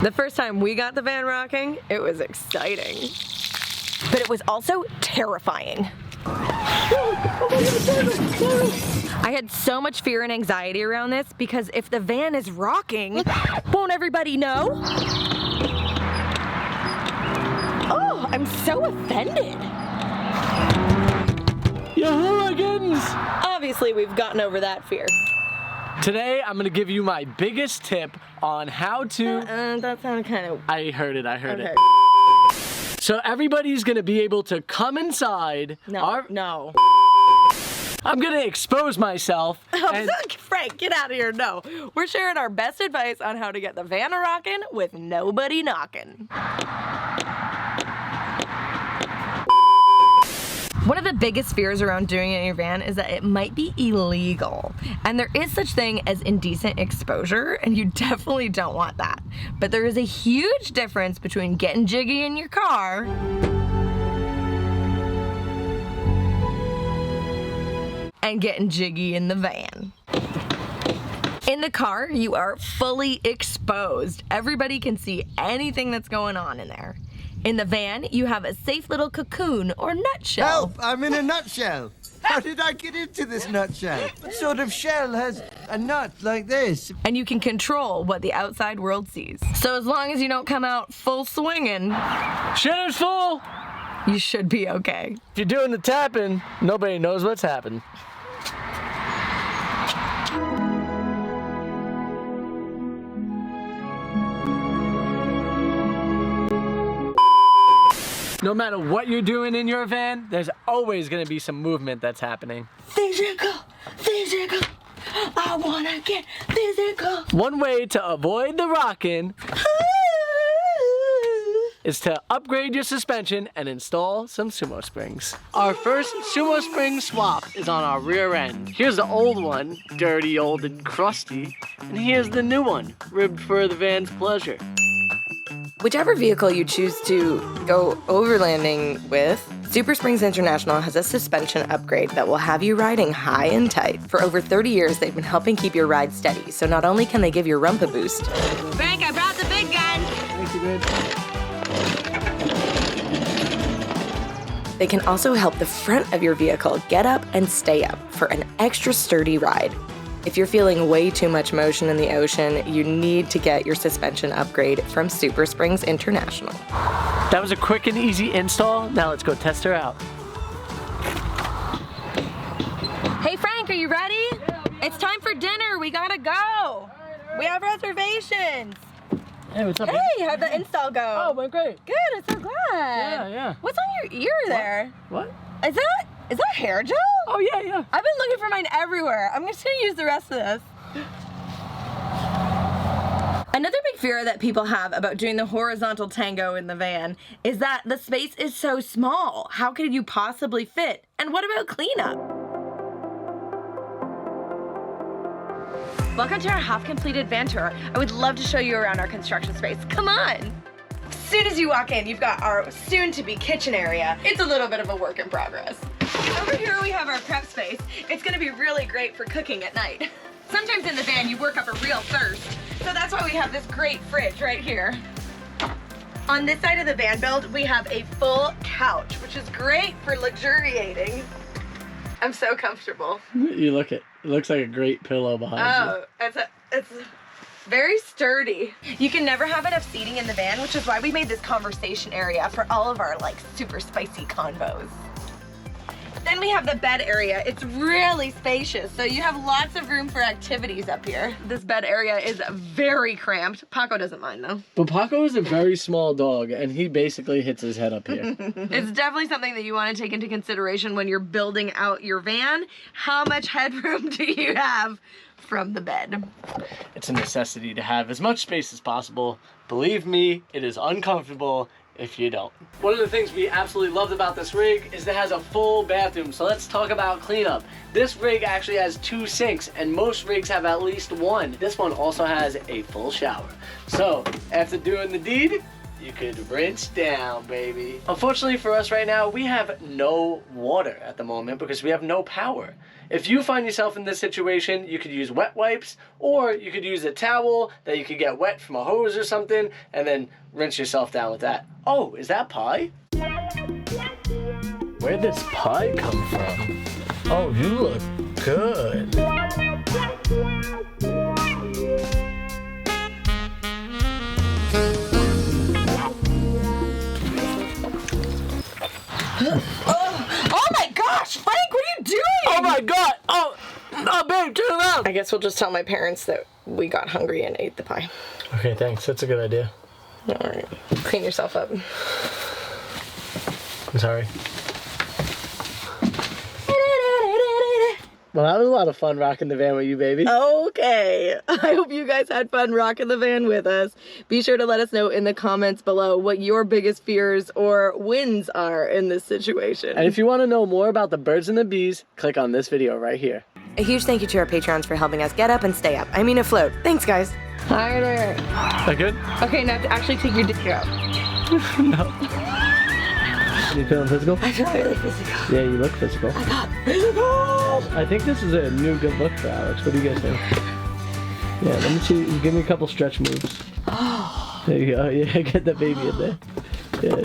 The first time we got the van rocking, it was exciting. But it was also terrifying. I had so much fear and anxiety around this because if the van is rocking, won't everybody know? Oh, I'm so offended. You hooligans! Obviously, we've gotten over that fear. Today, I'm gonna give you my biggest tip on how to... That sounded kind of... I heard it. So everybody's gonna be able to come inside. No. I'm gonna expose myself. Frank, get out of here. No. We're sharing our best advice on how to get the van rocking with nobody knocking. One of the biggest fears around doing it in your van is that it might be illegal. And there is such thing as indecent exposure, and you definitely don't want that. But there is a huge difference between getting jiggy in your car and getting jiggy in the van. In the car, you are fully exposed. Everybody can see anything that's going on in there. In the van, you have a safe little cocoon or nutshell. Help! I'm in a nutshell. How did I get into this nutshell? What sort of shell has a nut like this? And you can control what the outside world sees. So as long as you don't come out full swinging, Shitter's full! you should be okay. If you're doing the tapping, nobody knows what's happened. No matter what you're doing in your van, there's always gonna be some movement that's happening. Physical, I wanna get physical. One way to avoid the rockin' is to upgrade your suspension and install some sumo springs. Our first sumo spring swap is on our rear end. Here's the old one, dirty, old, and crusty. And here's the new one, ribbed for the van's pleasure. Whichever vehicle you choose to go overlanding with, Super Springs International has a suspension upgrade that will have you riding high and tight. For over 30 years, they've been helping keep your ride steady, so not only can they give your rump a boost. Frank, I brought the big gun! Thank you, babe. They can also help the front of your vehicle get up and stay up for an extra sturdy ride. If you're feeling way too much motion in the ocean, you need to get your suspension upgrade from Super Springs International. That was a quick and easy install. Now let's go test her out. Hey Frank, are you ready? Yeah, it's time for dinner. We gotta go. We have reservations. Hey, what's up? Hey, how'd the install go? Oh, went great. Good, I'm so glad. Yeah. What's on your ear there? What? Is that hair gel? Oh, yeah. I've been looking for mine everywhere. I'm just gonna use the rest of this. Another big fear that people have about doing the horizontal tango in the van is that the space is so small. How could you possibly fit? And what about cleanup? Welcome to our half-completed van tour. I would love to show you around our construction space. Come on. As soon as you walk in, you've got our soon-to-be kitchen area. It's a little bit of a work in progress. Over here we have our prep space. It's gonna be really great for cooking at night. Sometimes in the van you work up a real thirst, so that's why we have this great fridge right here. On this side of the van build, we have a full couch, which is great for luxuriating. I'm so comfortable. You look it. It looks like a great pillow behind you. Oh, it's very sturdy. You can never have enough seating in the van, which is why we made this conversation area for all of our super spicy convos. Then we have the bed area. It's really spacious, so you have lots of room for activities up here. This bed area is very cramped. Paco doesn't mind though. But Paco is a very small dog, and he basically hits his head up here. It's definitely something that you want to take into consideration when you're building out your van. How much headroom do you have from the bed? It's a necessity to have as much space as possible. Believe me, it is uncomfortable if you don't. One of the things we absolutely loved about this rig is that it has a full bathroom. So let's talk about cleanup. This rig actually has 2 sinks, and most rigs have at least 1. This one also has a full shower. So after doing the deed, you could rinse down, baby. Unfortunately for us right now, we have no water at the moment because we have no power. If you find yourself in this situation, you could use wet wipes, or you could use a towel that you could get wet from a hose or something, and then rinse yourself down with that. Oh, is that pie? Where'd this pie come from? Oh, you look good. Oh my gosh, Frank, what are you doing? Oh my god! Oh, babe, turn around! I guess we'll just tell my parents that we got hungry and ate the pie. Okay, thanks. That's a good idea. Alright, clean yourself up. I'm sorry. Well, that was a lot of fun rocking the van with you, baby. Okay, I hope you guys had fun rocking the van with us. Be sure to let us know in the comments below what your biggest fears or wins are in this situation. And if you want to know more about the birds and the bees, click on this video right here. A huge thank you to our Patreons for helping us get up and stay up. I mean afloat. Thanks, guys. Hi there. That good? Okay, now actually take your dick out. No. You feeling physical? I feel really physical. Yeah, you look physical. I got physical! I think this is a new good look for Alex. What do you guys think? Yeah, let me see. Give me a couple stretch moves. There you go. Yeah, get that baby in there. Yeah.